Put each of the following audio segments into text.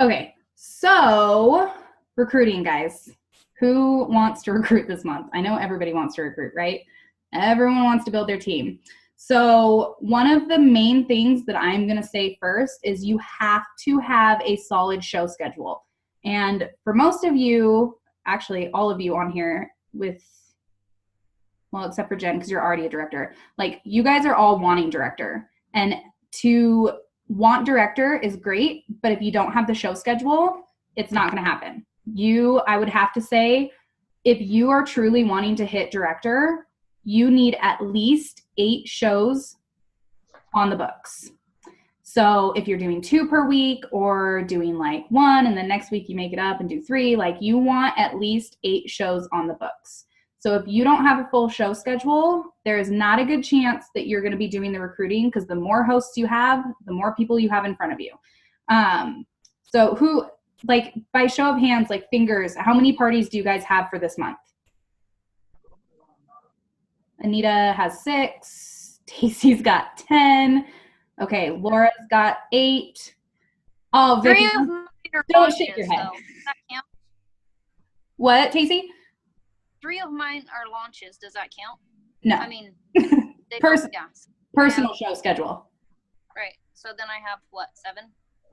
Okay, so recruiting, guys. Who wants to recruit this month? I know everybody wants to recruit, right? Everyone wants to build their team. So one of the main things that I'm going to say first is you have to have a solid show schedule. And for most of you, actually all of you on here with, well, except for Jen, because you're already a director, like you guys are all wanting director. And to want director is great, but if you don't have the show schedule, it's not going to happen. I would have to say, if you are truly wanting to hit director, you need at least 8 shows on the books. So if you're doing 2 per week or doing like 1 and then next week you make it up and do 3, like you want at least 8 shows on the books. So if you don't have a full show schedule, there is not a good chance that you're going to be doing the recruiting, because the more hosts you have, the more people you have in front of you. So who, like by show of hands, like fingers, how many parties do you guys have for this month? Anita has 6. Tacey's got 10. Okay, Laura's got 8. Oh, Vicky, don't shake your head. Does that count? What, Tacey? 3 of mine are launches. Does that count? No. I mean, personal show schedule. Right. So then I have what, 7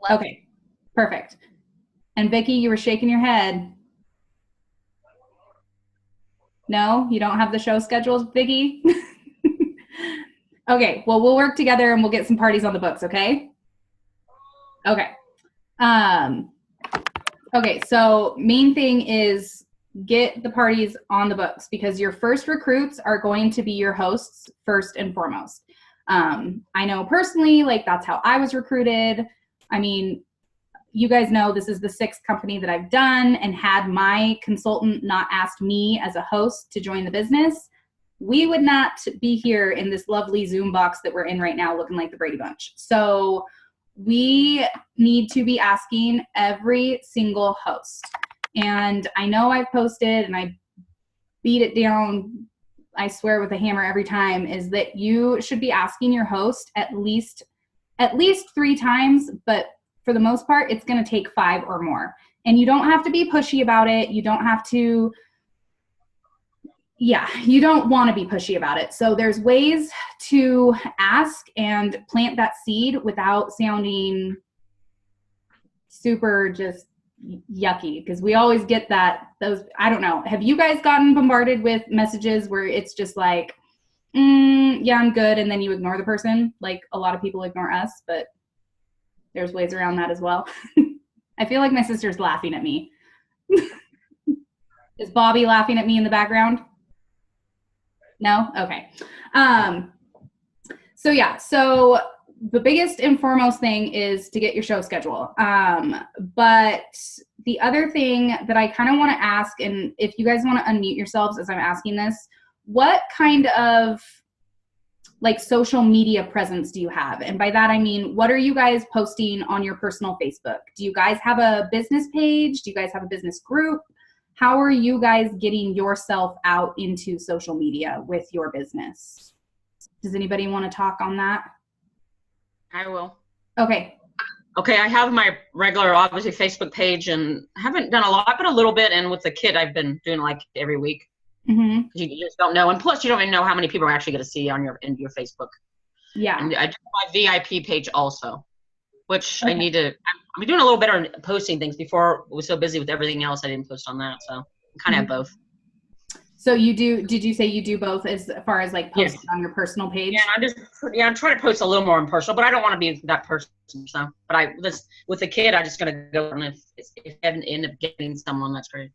left? Okay, perfect. And Vicky, you were shaking your head. No, you don't have the show schedules, Vicky? Okay, well, we'll work together and we'll get some parties on the books, okay? Okay. Okay, so main thing is get the parties on the books, because your first recruits are going to be your hosts first and foremost. I know personally, like that's how I was recruited. I mean, you guys know this is the 6th company that I've done, and had my consultant not asked me as a host to join the business, we would not be here in this lovely Zoom box that we're in right now looking like the Brady Bunch. So we need to be asking every single host. And I know I've posted and I beat it down, I swear, with a hammer every time, is that you should be asking your host at least 3 times, but for the most part, it's going to take 5 or more. And you don't have to be pushy about it. You don't have to, you don't want to be pushy about it. So there's ways to ask and plant that seed without sounding super just yucky, because we always get those, I don't know. Have you guys gotten bombarded with messages where it's just like, yeah, I'm good, and then you ignore the person? Like a lot of people ignore us, but there's ways around that as well. I feel like my sister's laughing at me. Is Bobby laughing at me in the background? No? Okay. So the biggest and foremost thing is to get your show schedule. But the other thing that I kind of want to ask, and if you guys want to unmute yourselves as I'm asking this, what kind of like social media presence do you have? And by that, I mean, what are you guys posting on your personal Facebook? Do you guys have a business page? Do you guys have a business group? How are you guys getting yourself out into social media with your business? Does anybody want to talk on that? I will. Okay. Okay, I have my regular, obviously, Facebook page, and haven't done a lot, but a little bit. And with the kid, I've been doing like every week. Mm-hmm. You just don't know, and plus, you don't even know how many people are actually going to see on your Facebook. Yeah. And I do my VIP page also, which okay. I need to. I'm doing a little better on posting things. Before I was so busy with everything else, I didn't post on that. So I kind of have both. So you do? Did you say you do both as far as like posting on your personal page? Yeah, I'm trying to post a little more on personal, but I don't want to be that person. So, but with the kid, I'm just gonna go, and if I end up getting someone, that's great.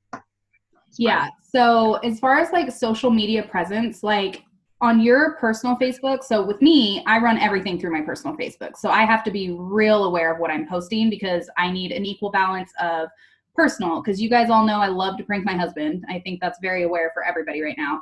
Yeah. So as far as like social media presence, like on your personal Facebook, so with me, I run everything through my personal Facebook. So I have to be real aware of what I'm posting, because I need an equal balance of personal, because you guys all know I love to prank my husband. I think that's very aware for everybody right now.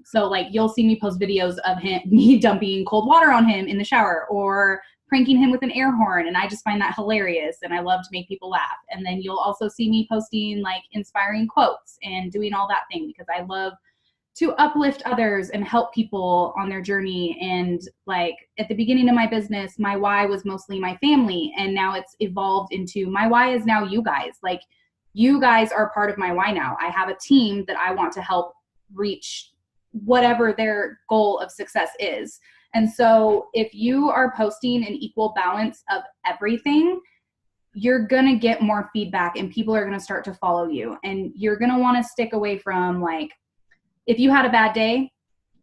So like you'll see me post videos of me dumping cold water on him in the shower, or pranking him with an air horn, and I just find that hilarious, and I love to make people laugh. And then you'll also see me posting like inspiring quotes and doing all that thing, because I love to uplift others and help people on their journey. And like at the beginning of my business, my why was mostly my family. And now it's evolved into my why is now you guys. Like you guys are part of my why now. I have a team that I want to help reach whatever their goal of success is. And so if you are posting an equal balance of everything, you're going to get more feedback and people are going to start to follow you. And you're going to want to stick away from like, if you had a bad day,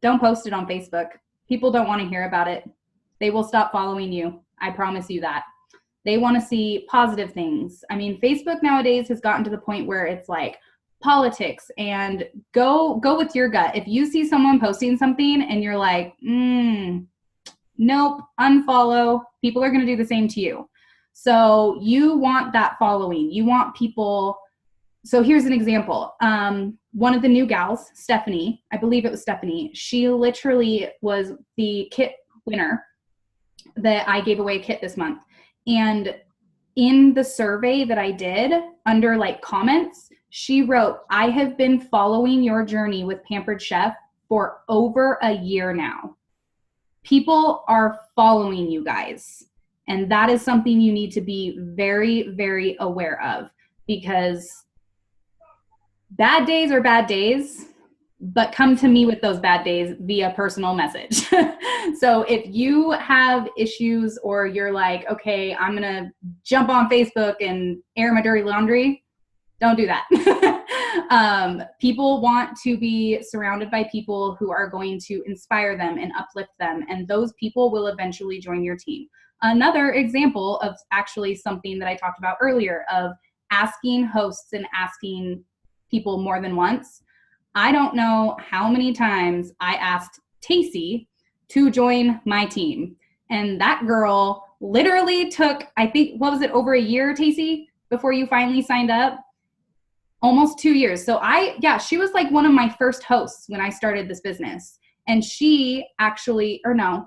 don't post it on Facebook. People don't want to hear about it. They will stop following you. I promise you that. They want to see positive things. I mean, Facebook nowadays has gotten to the point where it's like politics and go with your gut. If you see someone posting something and you're like, nope, unfollow, people are going to do the same to you. So you want that following. You want people. So here's an example. One of the new gals, Stephanie, I believe it was Stephanie, she literally was the kit winner that I gave away a kit this month. And in the survey that I did, under like comments, she wrote, I have been following your journey with Pampered Chef for over a year now. People are following you guys. And that is something you need to be very, very aware of, because bad days are bad days, but come to me with those bad days via personal message. So if you have issues or you're like, okay, I'm going to jump on Facebook and air my dirty laundry, don't do that. People want to be surrounded by people who are going to inspire them and uplift them. And those people will eventually join your team. Another example of actually something that I talked about earlier of asking hosts and asking people more than once. I don't know how many times I asked Tacey to join my team. And that girl literally took, I think, what was it, over a year, Tacey, before you finally signed up? Almost 2 years. So she was like one of my first hosts when I started this business. And she actually,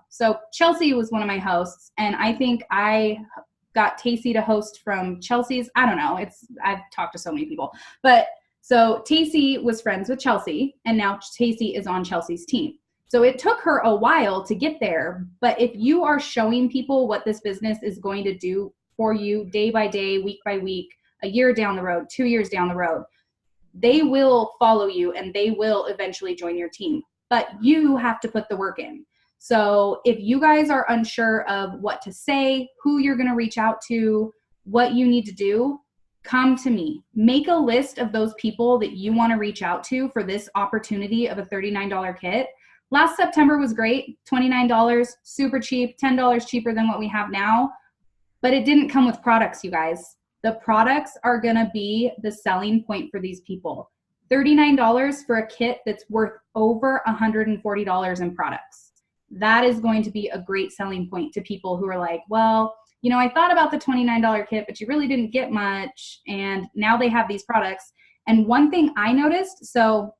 so Chelsea was one of my hosts. And I think I got Tacey to host from Chelsea's. I don't know. I've talked to so many people. But so Tacey was friends with Chelsea, and now Tacey is on Chelsea's team. So it took her a while to get there. But if you are showing people what this business is going to do for you day by day, week by week, a year down the road, 2 years down the road, they will follow you and they will eventually join your team. But you have to put the work in. So if you guys are unsure of what to say, who you're going to reach out to, what you need to do, come to me. Make a list of those people that you want to reach out to for this opportunity of a $39 kit. Last September was great, $29, super cheap, $10 cheaper than what we have now, but it didn't come with products, you guys. The products are going to be the selling point for these people. $39 for a kit that's worth over $140 in products. That is going to be a great selling point to people who are like, well, you know, I thought about the $29 kit, but you really didn't get much. And now they have these products. And one thing I noticed, so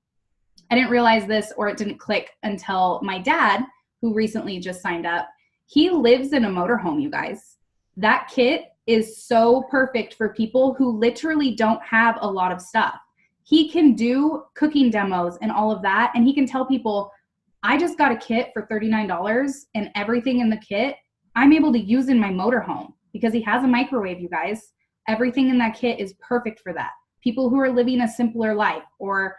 I didn't realize this or it didn't click until my dad, who recently just signed up, he lives in a motorhome, you guys. That kit is so perfect for people who literally don't have a lot of stuff. He can do cooking demos and all of that. And he can tell people, I just got a kit for $39 and everything in the kit I'm able to use in my motorhome because he has a microwave, you guys. Everything in that kit is perfect for that. People who are living a simpler life, or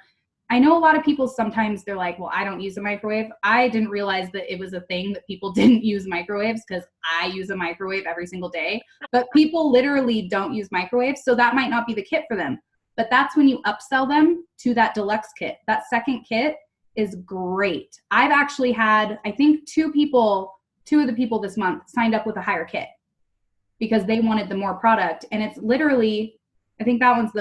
I know a lot of people sometimes they're like, well, I don't use a microwave. I didn't realize that it was a thing that people didn't use microwaves because I use a microwave every single day. But people literally don't use microwaves, so that might not be the kit for them. But that's when you upsell them to that deluxe kit. That second kit is great. I've actually had, I think two of the people this month signed up with a higher kit because they wanted the more product. And it's literally, I think that one's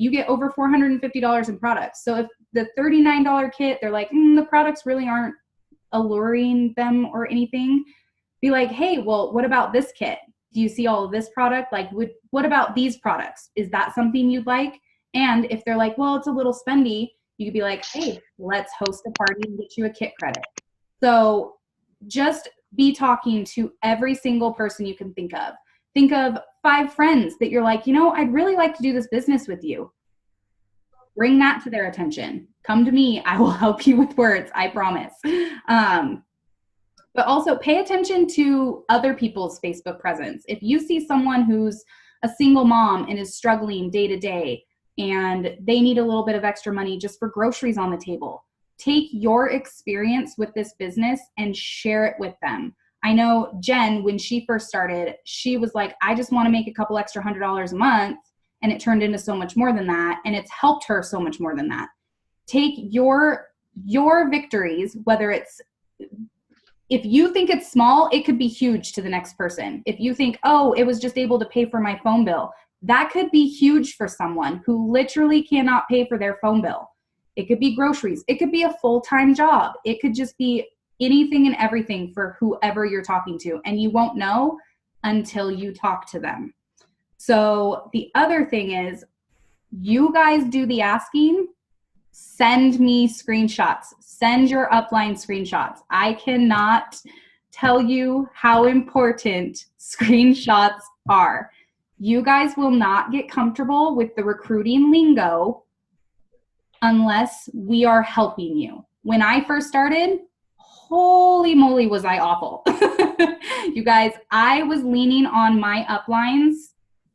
you get over $450 in products. So if the $39 kit, they're like, the products really aren't alluring them or anything, be like, hey, well, what about this kit? Do you see all of this product? Like, what about these products? Is that something you'd like? And if they're like, well, it's a little spendy, you could be like, hey, let's host a party and get you a kit credit. So just be talking to every single person you can think of. Think of 5 friends that you're like, I'd really like to do this business with you. Bring that to their attention. Come to me. I will help you with words. I promise. But also pay attention to other people's Facebook presence. If you see someone who's a single mom and is struggling day to day and they need a little bit of extra money just for groceries on the table, take your experience with this business and share it with them. I know Jen, when she first started, she was like, I just want to make a couple extra $100 a month. And it turned into so much more than that. And it's helped her so much more than that. Take your victories, whether it's, if you think it's small, it could be huge to the next person. If you think, oh, it was just able to pay for my phone bill, that could be huge for someone who literally cannot pay for their phone bill. It could be groceries. It could be a full-time job. It could just be anything and everything for whoever you're talking to. And you won't know until you talk to them. So the other thing is, you guys do the asking. Send me screenshots. Send your upline screenshots. I cannot tell you how important screenshots are. You guys will not get comfortable with the recruiting lingo unless we are helping you. When I first started, holy moly, was I awful. You guys, I was leaning on my uplines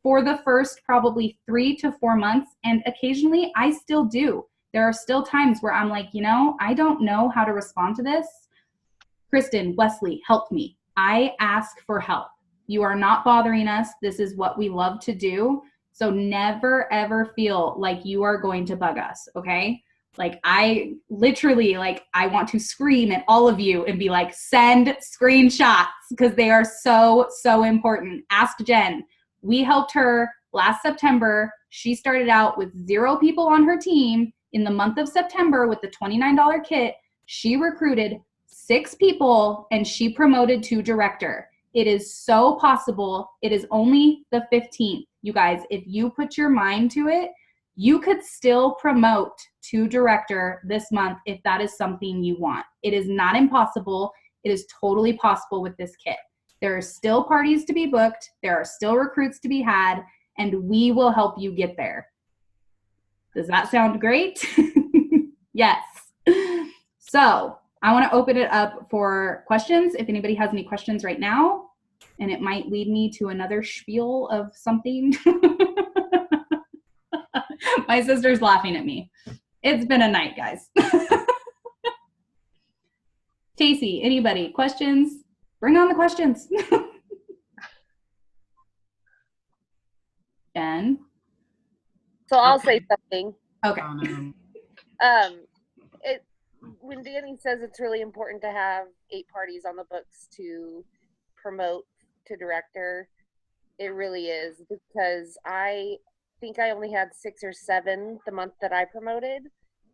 for the first probably 3 to 4 months, and occasionally I still do. There are still times where I'm like, I don't know how to respond to this. Kristen, Wesley, help me. I ask for help. You are not bothering us. This is what we love to do. So never, ever feel like you are going to bug us, okay? Like I literally, I want to scream at all of you and be like, send screenshots because they are so, so important. Ask Jen. We helped her last September. She started out with 0 people on her team. In the month of September with the $29 kit, she recruited 6 people and she promoted to director. It is so possible. It is only the 15th. You guys, if you put your mind to it, you could still promote to director this month if that is something you want. It is not impossible. It is totally possible with this kit. There are still parties to be booked. There are still recruits to be had, and we will help you get there. Does that sound great? Yes. So I want to open it up for questions. If anybody has any questions right now, and it might lead me to another spiel of something. My sister's laughing at me. It's been a night, guys. Tacey, anybody? Questions? Bring on the questions. Jen? So I'll say something. Okay. When Danny says it's really important to have 8 parties on the books to promote to director, it really is, because I think I only had 6 or 7 the month that I promoted,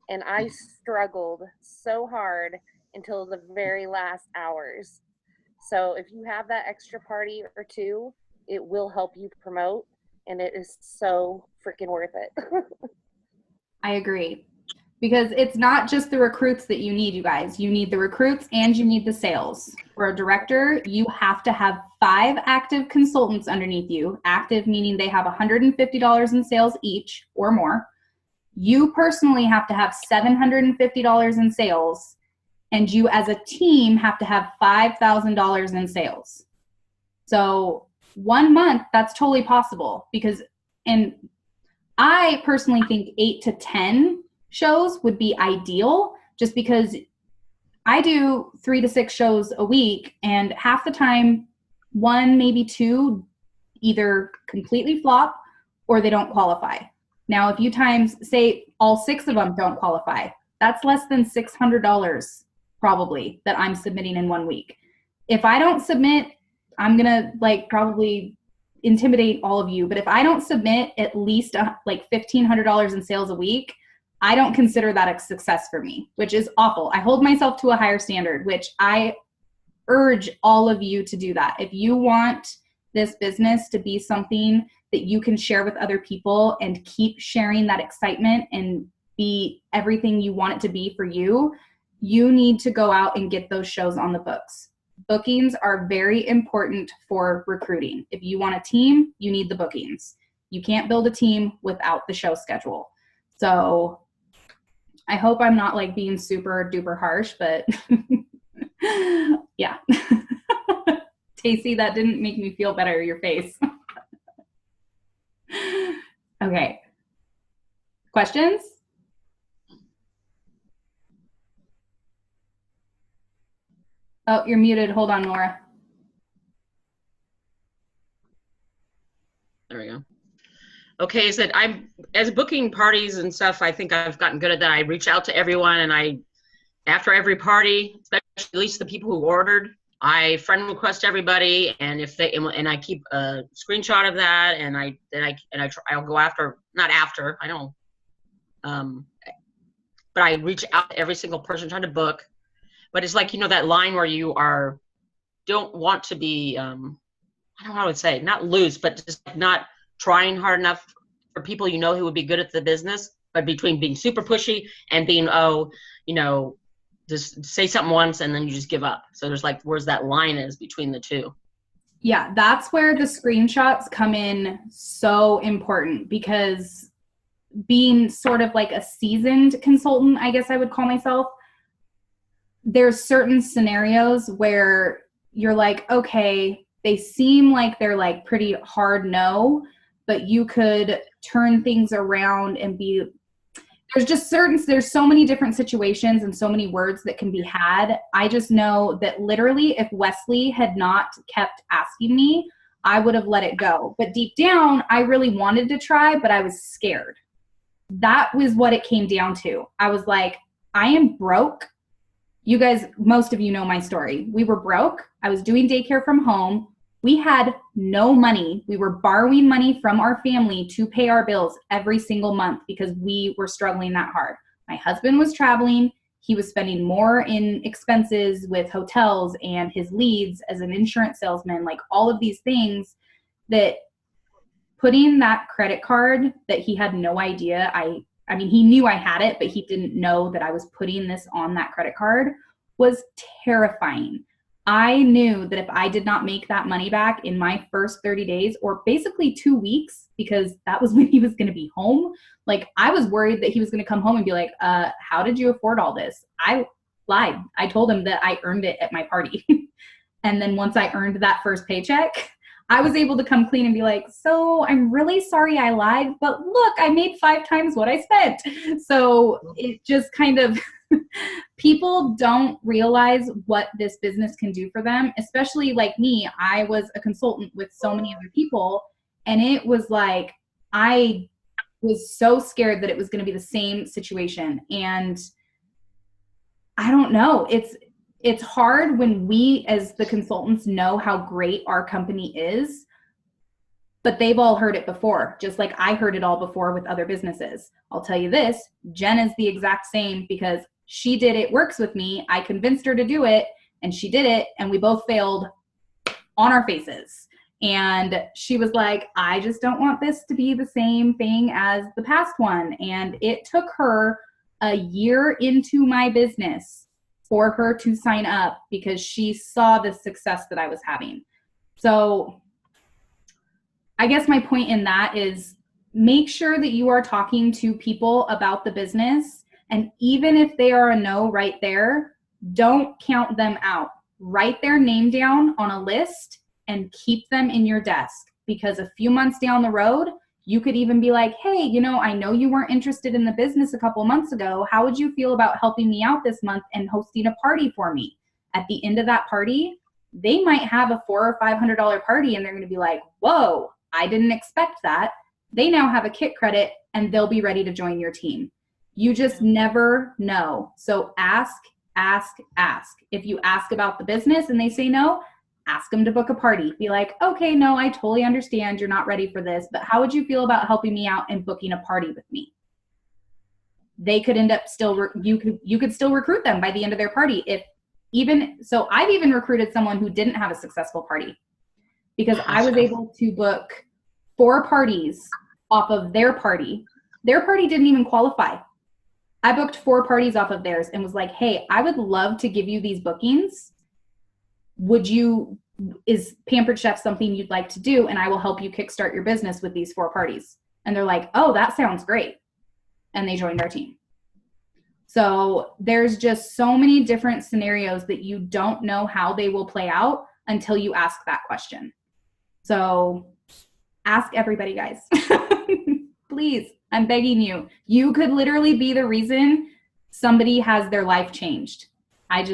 and I struggled so hard until the very last hours. So if you have that extra party or 2, it will help you promote, and it is so freaking worth it. I agree. Because it's not just the recruits that you need, you guys. You need the recruits and you need the sales. For a director, you have to have 5 active consultants underneath you. Active meaning they have $150 in sales each or more. You personally have to have $750 in sales, and you as a team have to have $5,000 in sales. So 1 month, that's totally possible, because, and I personally think 8 to 10 shows would be ideal, just because I do 3 to 6 shows a week, and half the time 1, maybe 2 either completely flop or they don't qualify. Now, if you times, say all 6 of them don't qualify, that's less than $600 probably that I'm submitting in 1 week. If I don't submit, I'm gonna probably intimidate all of you, but if I don't submit at least $1,500 in sales a week, I don't consider that a success for me, which is awful. I hold myself to a higher standard, which I urge all of you to do that. If you want this business to be something that you can share with other people and keep sharing that excitement and be everything you want it to be for you, you need to go out and get those shows on the books. Bookings are very important for recruiting. If you want a team, you need the bookings. You can't build a team without the show schedule. So I hope I'm not like being super duper harsh, but yeah. Tacey, that didn't make me feel better, your face. Okay. Questions? Oh, you're muted. Hold on, Laura. There we go. Okay, so as booking parties and stuff, I think I've gotten good at that. I reach out to everyone, and after every party, especially at least the people who ordered, I friend request everybody, and I keep a screenshot of that, and I'll go after, not after, I don't, but I reach out to every single person trying to book. But it's like, that line where you don't want to be, I don't know how I would say, not loose, but just not trying hard enough for people who would be good at the business, but between being super pushy and being, just say something once and then you just give up. So there's like, where's that line is between the two. Yeah, that's where the screenshots come in so important, because being sort of like a seasoned consultant, I guess I would call myself, there's certain scenarios where you're like, okay, they seem like they're like pretty hard no, but you could turn things around and there's so many different situations and so many words that can be had. I just know that literally if Wesley had not kept asking me, I would have let it go. But deep down, I really wanted to try, but I was scared. That was what it came down to. I was like, I am broke. You guys, most of you know my story. We were broke. I was doing daycare from home. We had no money. We were borrowing money from our family to pay our bills every single month because we were struggling that hard. My husband was traveling. He was spending more in expenses with hotels and his leads as an insurance salesman, like all of these things that putting that credit card that he had no idea. I mean, he knew I had it, but he didn't know that I was putting this on that credit card was terrifying. I knew that if I did not make that money back in my first 30 days, or basically 2 weeks, because that was when he was going to be home, like I was worried that he was going to come home and be like, how did you afford all this? I lied. I told him that I earned it at my party. And then once I earned that first paycheck, I was able to come clean and be like, so I'm really sorry I lied, but look, I made 5 times what I spent. So it just kind of, people don't realize what this business can do for them, especially like me. I was a consultant with so many other people, and it was like, I was so scared that it was going to be the same situation. And I don't know, it's hard when we as the consultants know how great our company is, but they've all heard it before, just like I heard it all before with other businesses. I'll tell you this, Jen is the exact same, because she did It Works with me. I convinced her to do it, and she did it, and we both failed on our faces. And she was like, I just don't want this to be the same thing as the past one. And it took her a year into my business for her to sign up, because she saw the success that I was having. So I guess my point in that is, make sure that you are talking to people about the business. And even if they are a no right there, don't count them out. Write their name down on a list and keep them in your desk, because a few months down the road, you could even be like, hey, I know you weren't interested in the business a couple months ago. How would you feel about helping me out this month and hosting a party for me? At the end of that party, they might have a $400 or $500 party, and they're going to be like, whoa, I didn't expect that. They now have a kit credit, and they'll be ready to join your team. You just never know. So ask, ask, ask. If you ask about the business and they say no, ask them to book a party. Be like, okay, no, I totally understand you're not ready for this, but how would you feel about helping me out and booking a party with me? They could end up you could still recruit them by the end of their party. So I've even recruited someone who didn't have a successful party, because I was able to book 4 parties off of their party. Their party didn't even qualify. I booked 4 parties off of theirs and was like, hey, I would love to give you these bookings. Is Pampered Chef something you'd like to do? And I will help you kickstart your business with these 4 parties. And they're like, oh, that sounds great. and they joined our team. So there's just so many different scenarios that you don't know how they will play out until you ask that question. So ask everybody, guys. Please, I'm begging you. You could literally be the reason somebody has their life changed. I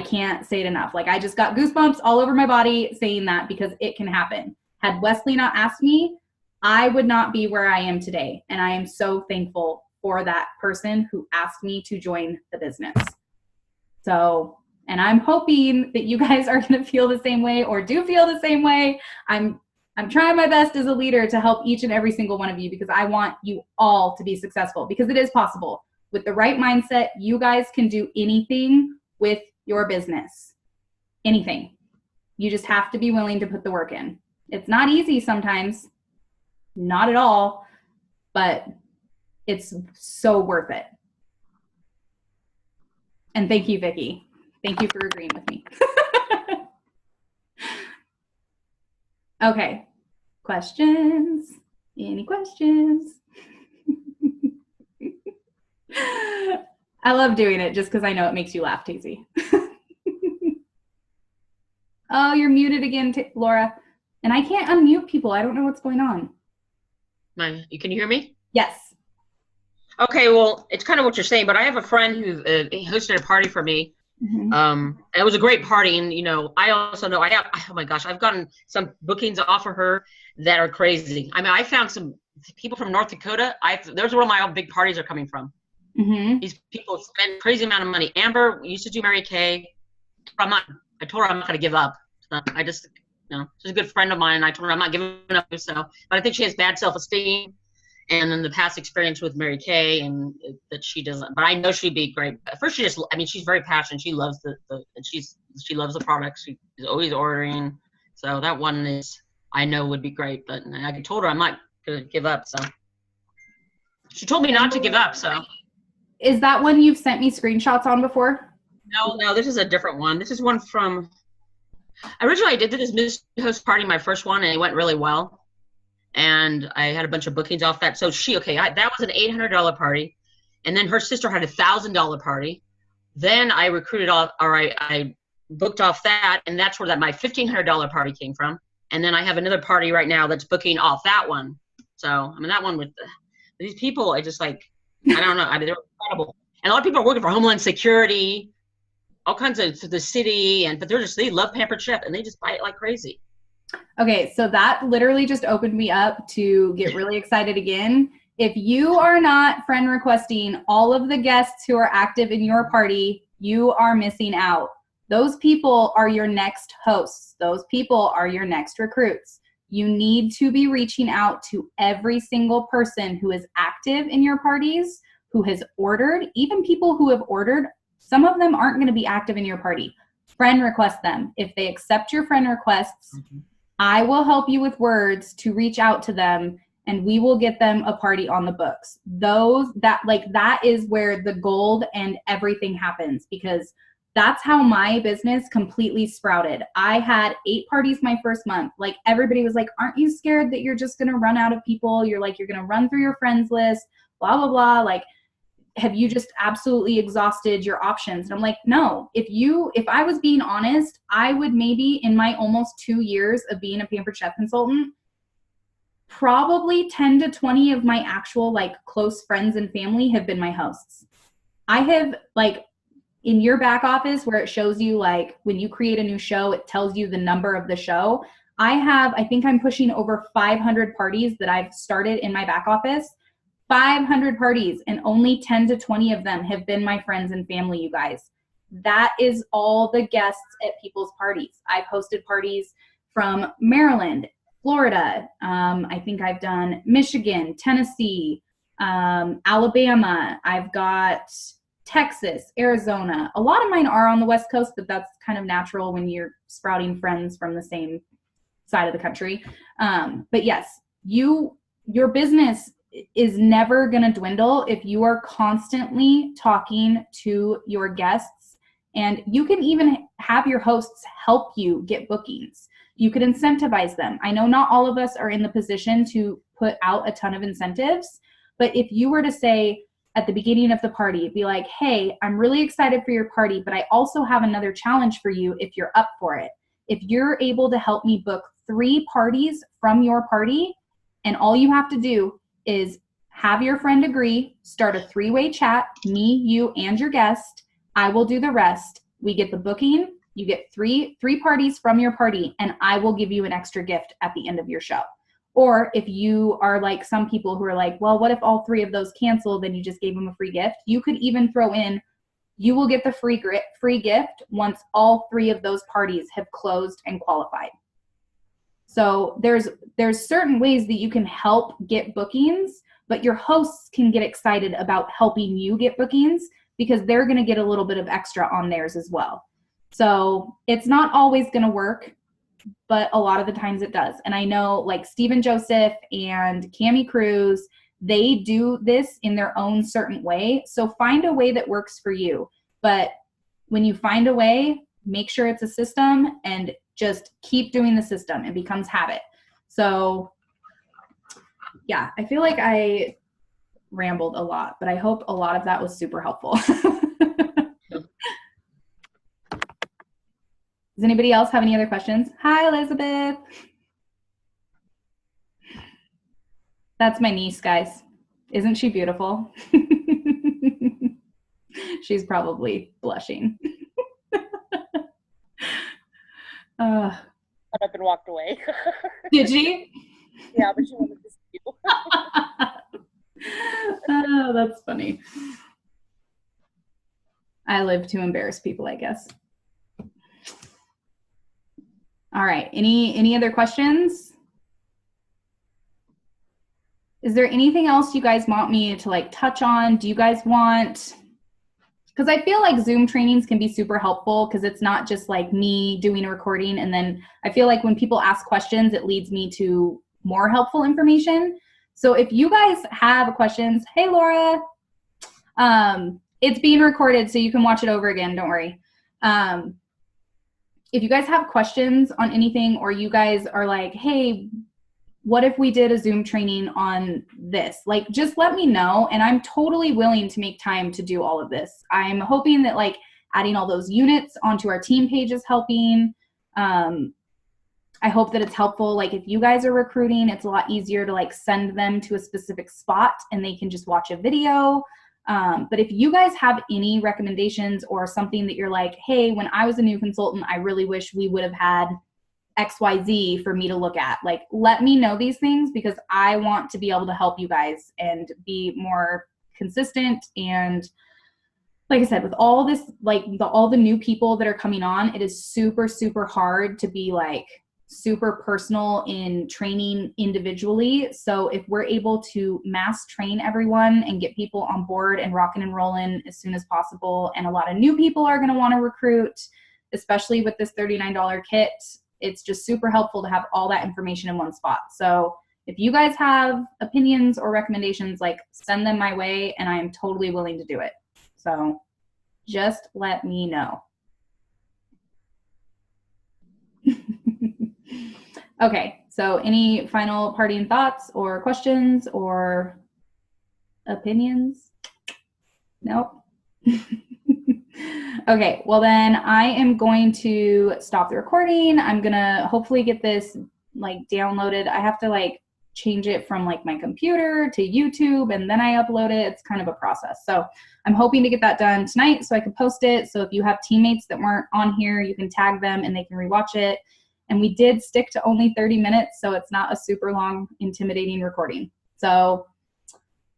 can't say it enough. Like, I just got goosebumps all over my body saying that, because it can happen. Had Wesley not asked me, I would not be where I am today. And I am so thankful for that person who asked me to join the business. So, and I'm hoping that you guys are going to feel the same way, or do feel the same way. I'm trying my best as a leader to help each and every single one of you, because I want you all to be successful, because it is possible. With the right mindset, you guys can do anything with your business. Anything. You just have to be willing to put the work in. It's not easy sometimes, not at all, but it's so worth it. And thank you, Vicki. Thank you for agreeing with me. Okay, questions? Any questions? I love doing it just because I know it makes you laugh, Tazy. Oh, you're muted again, Laura. And I can't unmute people. I don't know what's going on. Can you hear me? Yes. Okay, well, it's kind of what you're saying, but I have a friend who hosted a party for me. Mm-hmm. It was a great party, and I also know oh my gosh, I've gotten some bookings off of her that are crazy. I mean, I found some people from North Dakota. There's where my big parties are coming from. Mm-hmm. These people spend crazy amount of money. Amber used to do Mary Kay. I told her I'm not going to give up. I just, she's a good friend of mine. And I told her I'm not giving up. So, but I think she has bad self-esteem, and then the past experience with Mary Kay, and that she doesn't. But I know she'd be great. At first, she's very passionate. She loves she loves the product. She's always ordering. So that one I know would be great. But I told her I'm not going to give up. So she told me not to give up. So. Is that one you've sent me screenshots on before? No, this is a different one. This is one from, originally I did this Miss Host party, my first one, and it went really well. And I had a bunch of bookings off that. So that was an $800 party. And then her sister had a $1,000 party. Then I recruited I booked off that, and that's where my $1,500 party came from. And then I have another party right now that's booking off that one. So, that one with these people, I just I don't know. They're incredible. And a lot of people are working for Homeland Security, all kinds of the city, but they love Pampered Chef, and they just buy it like crazy. Okay, so that literally just opened me up to get really excited again. If you are not friend requesting all of the guests who are active in your party, you are missing out. Those people are your next hosts. Those people are your next recruits. You need to be reaching out to every single person who is active in your parties, who has ordered, even people who have ordered. Some of them aren't going to be active in your party. Friend request them. If they accept your friend requests, I will help you with words to reach out to them, and we will get them a party on the books. That is where the gold and everything happens, because that's how my business completely sprouted. I had 8 parties my first month. Like, everybody was like, aren't you scared that you're just going to run out of people? You're going to run through your friends list, blah, blah, blah. Like, have you just absolutely exhausted your options? And I'm like, no. If I was being honest, I would maybe, in my almost 2 years of being a Pampered Chef consultant, probably 10 to 20 of my actual close friends and family have been my hosts. I have in your back office where it shows you when you create a new show, it tells you the number of the show. I think I'm pushing over 500 parties that I've started in my back office. 500 parties, and only 10 to 20 of them have been my friends and family, you guys. That is all the guests at people's parties. I've hosted parties from Maryland, Florida. I think I've done Michigan, Tennessee, Alabama. I've got Texas, Arizona. A lot of mine are on the West Coast, but that's kind of natural when you're sprouting friends from the same side of the country. But yes, your business is never going to dwindle if you are constantly talking to your guests. And you can even have your hosts help you get bookings. You could incentivize them. I know not all of us are in the position to put out a ton of incentives, but if you were to say, at the beginning of the party. Be like, hey, I'm really excited for your party, but I also have another challenge for you if you're up for it. If you're able to help me book 3 parties from your party, and all you have to do is have your friend agree, start a 3-way chat, me, you, and your guest. I will do the rest. We get the booking. You get three parties from your party, and I will give you an extra gift at the end of your show. Or if you are like some people who are like, well, what if all 3 of those cancel? Then you just gave them a free gift. You could even throw in, you will get the free gift once all 3 of those parties have closed and qualified. So there's certain ways that you can help get bookings, but your hosts can get excited about helping you get bookings because they're going to get a little bit of extra on theirs as well. So it's not always going to work, but a lot of the times it does. And I know like Stephen Joseph and Cami Cruz, they do this in their own certain way. So find a way that works for you. But when you find a way, make sure it's a system and just keep doing the system. It becomes habit. So yeah, I feel like I rambled a lot, but I hope a lot of that was super helpful. Does anybody else have any other questions? Hi, Elizabeth. That's my niece, guys. Isn't she beautiful? She's probably blushing. Got up and walked away. Did she? Yeah, but she wanted to see you. Oh, that's funny. I live to embarrass people, I guess. All right. Any other questions? Is there anything else you guys want me to like touch on? Do you guys want, because I feel like Zoom trainings can be super helpful because it's not just like me doing a recording. And then I feel like when people ask questions, it leads me to more helpful information. So if you guys have questions, hey, Laura, it's being recorded so you can watch it over again. Don't worry. If you guys have questions on anything, or you guys are like, hey, what if we did a Zoom training on this? Like, just let me know. And I'm totally willing to make time to do all of this. I'm hoping that like adding all those units onto our team page is helping. I hope that it's helpful. Like if you guys are recruiting, it's a lot easier to like send them to a specific spot and they can just watch a video. But if you guys have any recommendations or something that you're like, hey, when I was a new consultant, I really wish we would have had XYZ for me to look at. Like, let me know these things because I want to be able to help you guys and be more consistent. And like I said, with all this, like all the new people that are coming on, it is super, super hard to be like super personal in training individually. So if we're able to mass train everyone and get people on board and rocking and rolling as soon as possible, and a lot of new people are going to want to recruit, especially with this $39 kit, it's just super helpful to have all that information in one spot. So if you guys have opinions or recommendations, like send them my way and I am totally willing to do it. So just let me know. Okay, so any final parting thoughts or questions or opinions? Nope. Okay, well then I am going to stop the recording. I'm gonna hopefully get this like downloaded. I have to like change it from like my computer to YouTube and then I upload it. It's kind of a process. So I'm hoping to get that done tonight so I can post it. So if you have teammates that weren't on here, you can tag them and they can rewatch it. And we did stick to only 30 minutes, so it's not a super long, intimidating recording. So,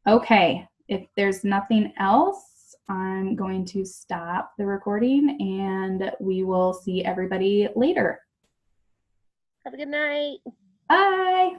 okay, if there's nothing else, I'm going to stop the recording and we will see everybody later. Have a good night. Bye.